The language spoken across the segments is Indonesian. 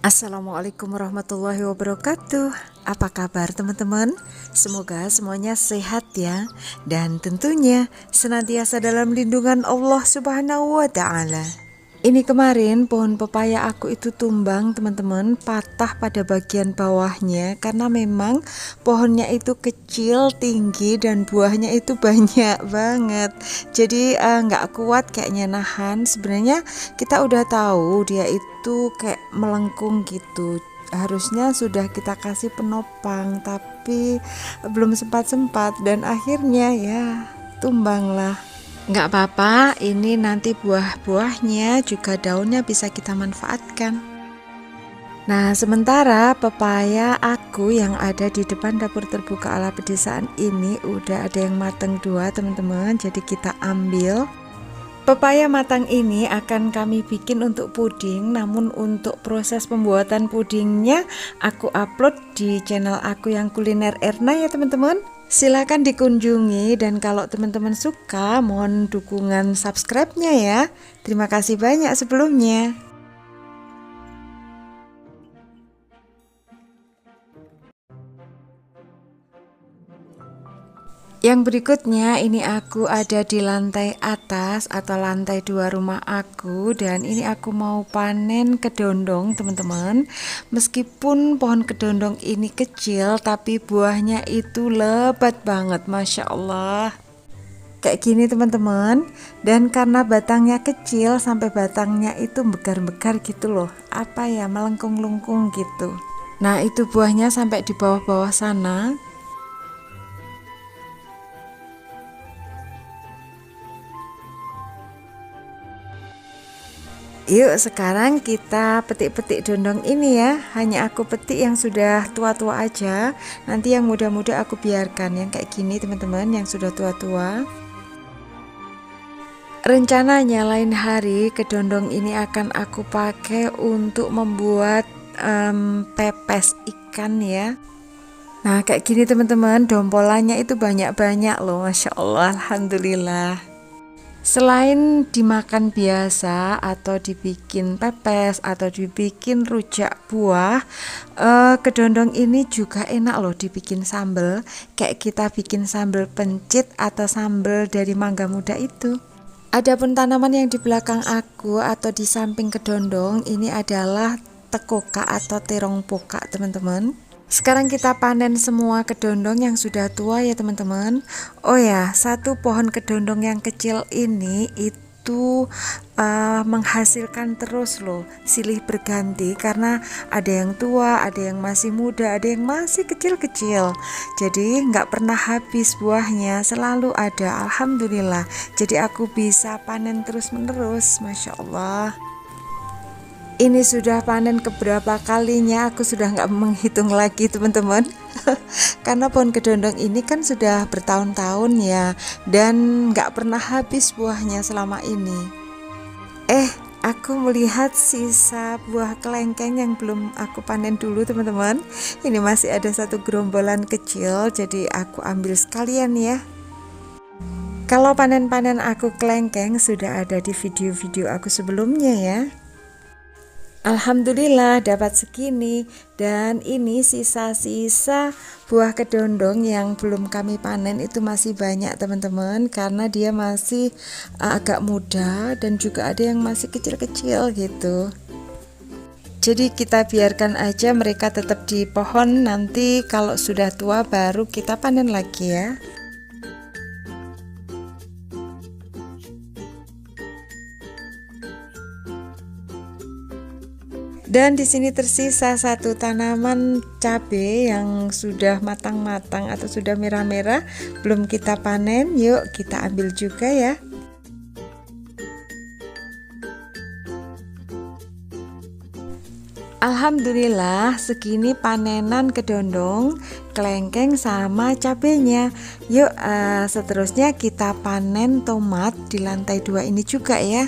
Assalamualaikum warahmatullahi wabarakatuh. Apa kabar teman-teman? Semoga semuanya sehat ya. Dan tentunya senantiasa dalam lindungan Allah Subhanahu wa ta'ala. Ini kemarin pohon pepaya aku itu tumbang teman-teman, patah pada bagian bawahnya karena memang pohonnya itu kecil, tinggi dan buahnya itu banyak banget. Jadi nggak kuat kayaknya nahan. Sebenarnya kita udah tahu dia itu kayak melengkung gitu. Harusnya sudah kita kasih penopang tapi belum sempat-sempat dan akhirnya ya tumbanglah. Nggak apa-apa, ini nanti buah-buahnya juga daunnya bisa kita manfaatkan. Nah, sementara pepaya aku yang ada di depan dapur terbuka ala pedesaan ini udah ada yang matang 2 teman-teman, jadi kita ambil. Pepaya matang ini akan kami bikin untuk puding, namun untuk proses pembuatan pudingnya aku upload di channel aku yang kuliner Erna ya teman-teman. Silahkan dikunjungi dan kalau teman-teman suka mohon dukungan subscribe-nya ya. Terima kasih banyak sebelumnya. Yang berikutnya ini aku ada di lantai atas atau lantai 2 rumah aku dan ini aku mau panen kedondong teman-teman. Meskipun pohon kedondong ini kecil tapi buahnya itu lebat banget, Masya Allah. Kayak gini teman-teman, dan karena batangnya kecil sampai batangnya itu megar-megar gitu loh, apa ya, melengkung-lengkung gitu. Nah itu buahnya sampai di bawah-bawah sana. Yuk sekarang kita petik-petik dondong ini ya. Hanya aku petik yang sudah tua-tua aja. Nanti yang muda-muda aku biarkan. Yang kayak gini teman-teman, yang sudah tua-tua. Rencananya lain hari kedondong ini akan aku pakai untuk membuat pepes ikan ya. Nah kayak gini teman-teman, dompolannya itu banyak-banyak loh, Masya Allah, Alhamdulillah. Selain dimakan biasa atau dibikin pepes atau dibikin rujak buah, kedondong ini juga enak loh dibikin sambal. Kayak kita bikin sambal pencit atau sambal dari mangga muda itu. Adapun tanaman yang di belakang aku atau di samping kedondong ini adalah tekoka atau terong pokak teman-teman. Sekarang kita panen semua kedondong yang sudah tua ya teman-teman. Oh ya, satu pohon kedondong yang kecil ini itu menghasilkan terus loh, silih berganti karena ada yang tua, ada yang masih muda, ada yang masih kecil-kecil. Jadi nggak pernah habis buahnya, selalu ada, Alhamdulillah. Jadi aku bisa panen terus-menerus, Masya Allah. Ini sudah panen keberapa kalinya, aku sudah nggak menghitung lagi teman-teman. Karena pohon kedondong ini kan sudah bertahun-tahun ya, dan nggak pernah habis buahnya selama ini. Aku melihat sisa buah kelengkeng yang belum aku panen dulu teman-teman. Ini masih ada satu gerombolan kecil, jadi aku ambil sekalian ya. Kalau panen-panen aku kelengkeng sudah ada di video-video aku sebelumnya ya. Alhamdulillah dapat segini, dan ini sisa-sisa buah kedondong yang belum kami panen itu masih banyak teman-teman, karena dia masih agak muda dan juga ada yang masih kecil-kecil gitu. Jadi kita biarkan aja mereka tetap di pohon, nanti kalau sudah tua baru kita panen lagi ya. Dan di sini tersisa satu tanaman cabai yang sudah matang-matang atau sudah merah-merah, belum kita panen. Yuk kita ambil juga ya. Alhamdulillah segini panenan kedondong, kelengkeng sama cabenya. Yuk seterusnya kita panen tomat di lantai 2 ini juga ya.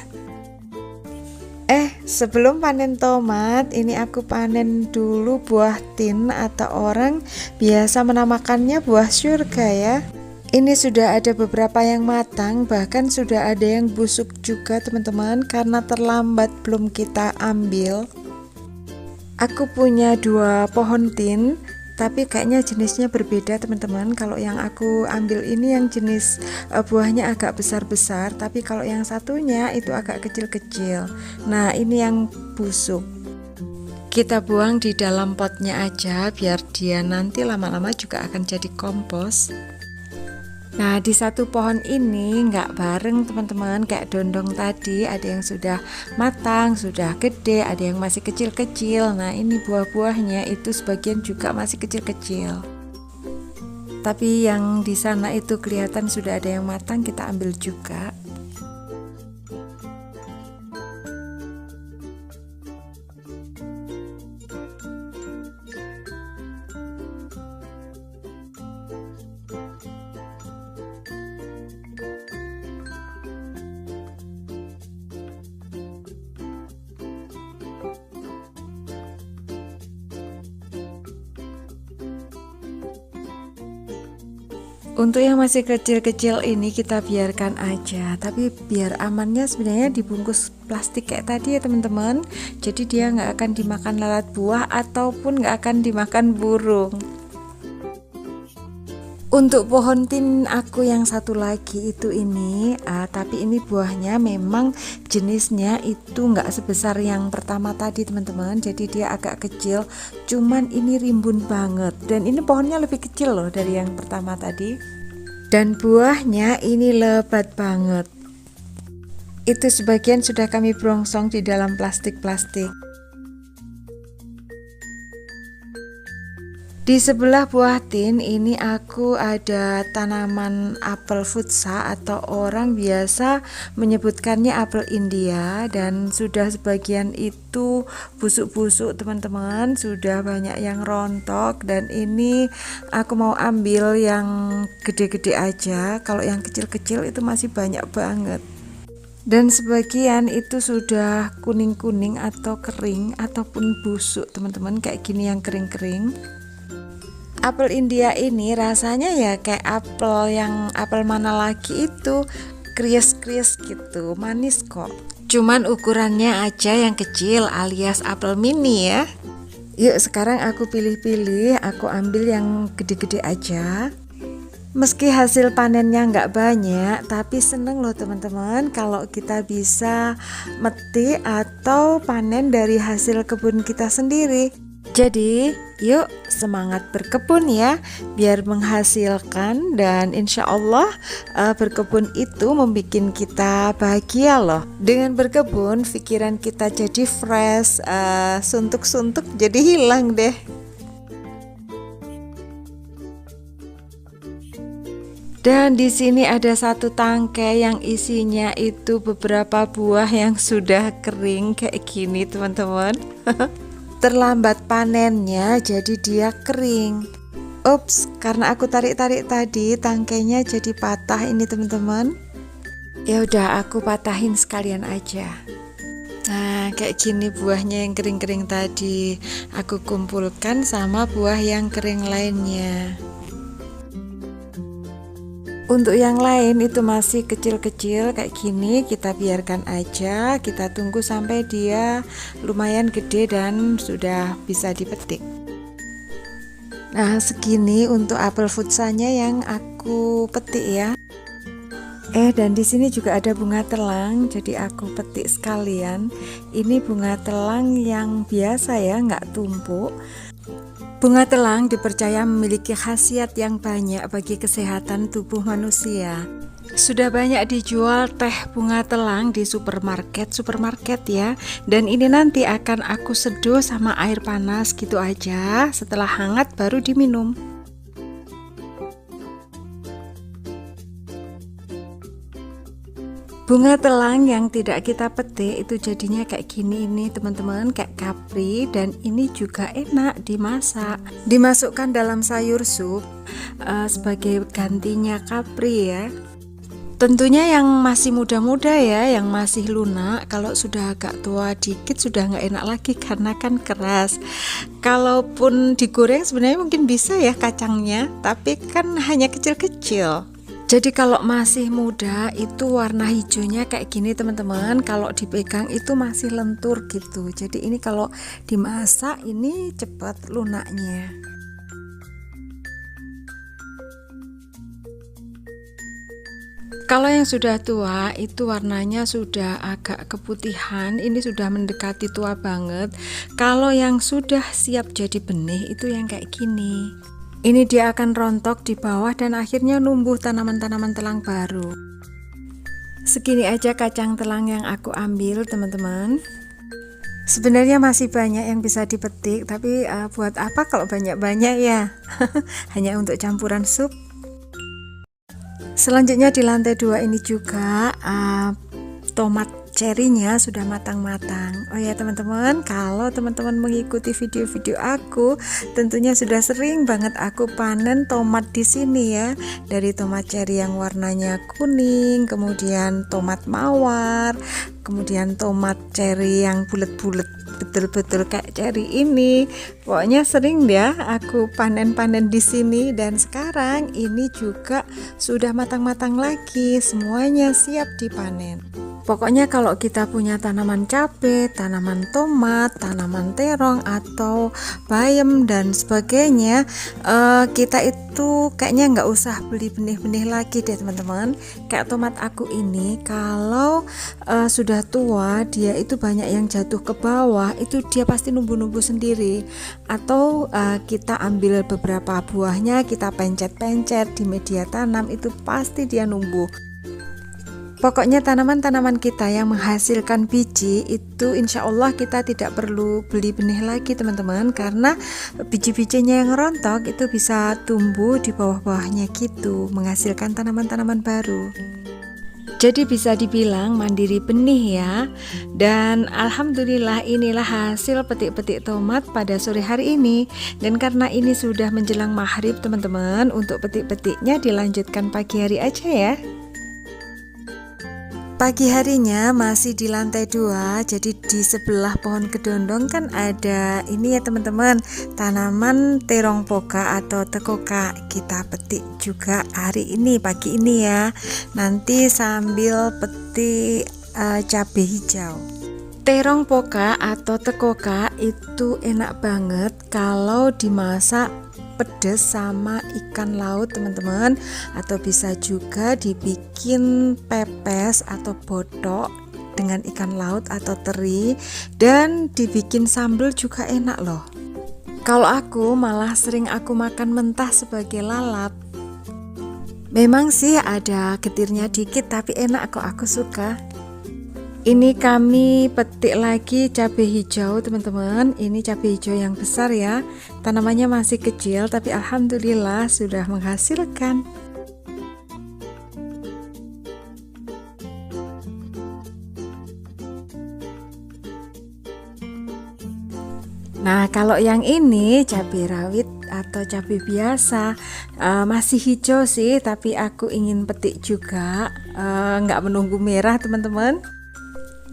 Sebelum panen tomat, ini aku panen dulu buah tin atau orang biasa menamakannya buah surga ya. Ini sudah ada beberapa yang matang, bahkan sudah ada yang busuk juga teman-teman, karena terlambat belum kita ambil. Aku punya 2 pohon tin, tapi kayaknya jenisnya berbeda teman-teman. Kalau yang aku ambil ini yang jenis buahnya agak besar-besar, tapi kalau yang satunya itu agak kecil-kecil. Nah ini yang busuk, kita buang di dalam potnya aja biar dia nanti lama-lama juga akan jadi kompos. Nah di satu pohon ini nggak bareng teman-teman kayak dondong tadi, ada yang sudah matang, sudah gede, ada yang masih kecil-kecil. Nah ini buah-buahnya itu sebagian juga masih kecil-kecil, tapi yang di sana itu kelihatan sudah ada yang matang, kita ambil juga. Untuk yang masih kecil-kecil ini kita biarkan aja, tapi biar amannya sebenarnya dibungkus plastik kayak tadi ya teman-teman. Jadi dia nggak akan dimakan lalat buah ataupun nggak akan dimakan burung. Untuk pohon tin aku yang satu lagi itu ini, tapi ini buahnya memang jenisnya itu nggak sebesar yang pertama tadi teman-teman. Jadi dia agak kecil, cuman ini rimbun banget. Dan ini pohonnya lebih kecil loh dari yang pertama tadi. Dan buahnya ini lebat banget. Itu sebagian sudah kami brongsong di dalam plastik-plastik. Di sebelah buah tin ini aku ada tanaman apel futsa atau orang biasa menyebutkannya apel India, dan sudah sebagian itu busuk-busuk teman-teman, sudah banyak yang rontok, dan ini aku mau ambil yang gede-gede aja, kalau yang kecil-kecil itu masih banyak banget. Dan sebagian itu sudah kuning-kuning atau kering ataupun busuk teman-teman, kayak gini yang kering-kering. Apel India ini rasanya ya kayak apel mana lagi itu, krias-krias gitu, manis kok. Cuman ukurannya aja yang kecil alias apel mini ya. Yuk sekarang aku pilih-pilih, aku ambil yang gede-gede aja. Meski hasil panennya nggak banyak, tapi seneng loh teman-teman kalau kita bisa metik atau panen dari hasil kebun kita sendiri. Jadi yuk semangat berkebun ya, biar menghasilkan, dan insya Allah berkebun itu membuat kita bahagia loh. Dengan berkebun pikiran kita jadi fresh, suntuk-suntuk jadi hilang deh. Dan di sini ada satu tangkai yang isinya itu beberapa buah yang sudah kering kayak gini teman-teman. Terlambat panennya jadi dia kering. Ups, karena aku tarik-tarik tadi tangkainya jadi patah ini teman-teman. Ya udah aku patahin sekalian aja. Nah kayak gini buahnya yang kering-kering tadi aku kumpulkan sama buah yang kering lainnya. Untuk yang lain itu masih kecil-kecil kayak gini, kita biarkan aja, kita tunggu sampai dia lumayan gede dan sudah bisa dipetik. Nah segini untuk apel futsanya yang aku petik ya. Dan di sini juga ada bunga telang, jadi aku petik sekalian. Ini bunga telang yang biasa ya, nggak tumpuk. Bunga telang dipercaya memiliki khasiat yang banyak bagi kesehatan tubuh manusia. Sudah banyak dijual teh bunga telang di supermarket ya. Dan ini nanti akan aku seduh sama air panas gitu aja. Setelah hangat baru diminum. Bunga telang yang tidak kita petik itu jadinya kayak gini ini teman-teman, kayak kapri, dan ini juga enak dimasak. Dimasukkan dalam sayur sup sebagai gantinya kapri ya. Tentunya yang masih muda-muda ya, yang masih lunak. Kalau sudah agak tua dikit sudah nggak enak lagi karena kan keras. Kalaupun digoreng sebenarnya mungkin bisa ya kacangnya, tapi kan hanya kecil-kecil. Jadi kalau masih muda itu warna hijaunya kayak gini teman-teman, kalau dipegang itu masih lentur gitu. Jadi ini kalau dimasak ini cepat lunaknya. Kalau yang sudah tua itu warnanya sudah agak keputihan, ini sudah mendekati tua banget. Kalau yang sudah siap jadi benih itu yang kayak gini. Ini dia akan rontok di bawah dan akhirnya numbuh tanaman-tanaman telang baru. Segini aja kacang telang yang aku ambil teman-teman. Sebenarnya masih banyak yang bisa dipetik, tapi buat apa kalau banyak-banyak ya? Hanya untuk campuran sup. Selanjutnya di lantai 2 ini juga tomat cerinya sudah matang-matang. Oh ya teman-teman, kalau teman-teman mengikuti video-video aku, tentunya sudah sering banget aku panen tomat di sini ya. Dari tomat ceri yang warnanya kuning, kemudian tomat mawar, kemudian tomat ceri yang bulat-bulat betul-betul kayak ceri ini. Pokoknya sering ya aku panen-panen di sini, dan sekarang ini juga sudah matang-matang lagi, semuanya siap dipanen. Pokoknya kalau kita punya tanaman cabai, tanaman tomat, tanaman terong atau bayam dan sebagainya, kita itu kayaknya nggak usah beli benih-benih lagi deh teman-teman. Kayak tomat aku ini kalau sudah tua dia itu banyak yang jatuh ke bawah, itu dia pasti numbuh-numbuh sendiri. Atau kita ambil beberapa buahnya, kita pencet-pencet di media tanam, itu pasti dia numbuh. Pokoknya tanaman-tanaman kita yang menghasilkan biji itu insya Allah kita tidak perlu beli benih lagi teman-teman, karena biji-bijinya yang rontok itu bisa tumbuh di bawah-bawahnya gitu, menghasilkan tanaman-tanaman baru. Jadi bisa dibilang mandiri benih ya. Dan alhamdulillah inilah hasil petik-petik tomat pada sore hari ini. Dan karena ini sudah menjelang maghrib teman-teman, untuk petik-petiknya dilanjutkan pagi hari aja ya. Pagi harinya masih di lantai 2, jadi di sebelah pohon kedondong kan ada ini ya teman-teman, tanaman terong poka atau tekoka. Kita petik juga hari ini, pagi ini ya, nanti sambil petik cabai hijau. Terong poka atau tekoka itu enak banget kalau dimasak pedas sama ikan laut teman-teman, atau bisa juga dibikin pepes atau botok dengan ikan laut atau teri, dan dibikin sambal juga enak loh. Kalau aku malah sering aku makan mentah sebagai lalap. Memang sih ada getirnya dikit tapi enak kok, aku suka. Ini kami petik lagi cabai hijau teman-teman. Ini cabai hijau yang besar ya. Tanamannya masih kecil tapi alhamdulillah sudah menghasilkan. Nah kalau yang ini cabai rawit atau cabai biasa, masih hijau sih, tapi aku ingin petik juga, nggak menunggu merah teman-teman.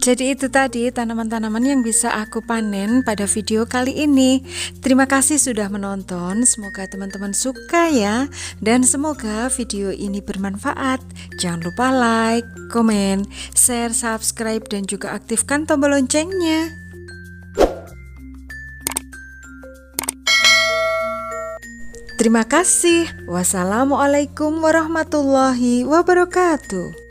Jadi itu tadi tanaman-tanaman yang bisa aku panen pada video kali ini. Terima kasih sudah menonton, semoga teman-teman suka ya, dan semoga video ini bermanfaat. Jangan lupa like, komen, share, subscribe, dan juga aktifkan tombol loncengnya. Terima kasih. Wassalamualaikum warahmatullahi wabarakatuh.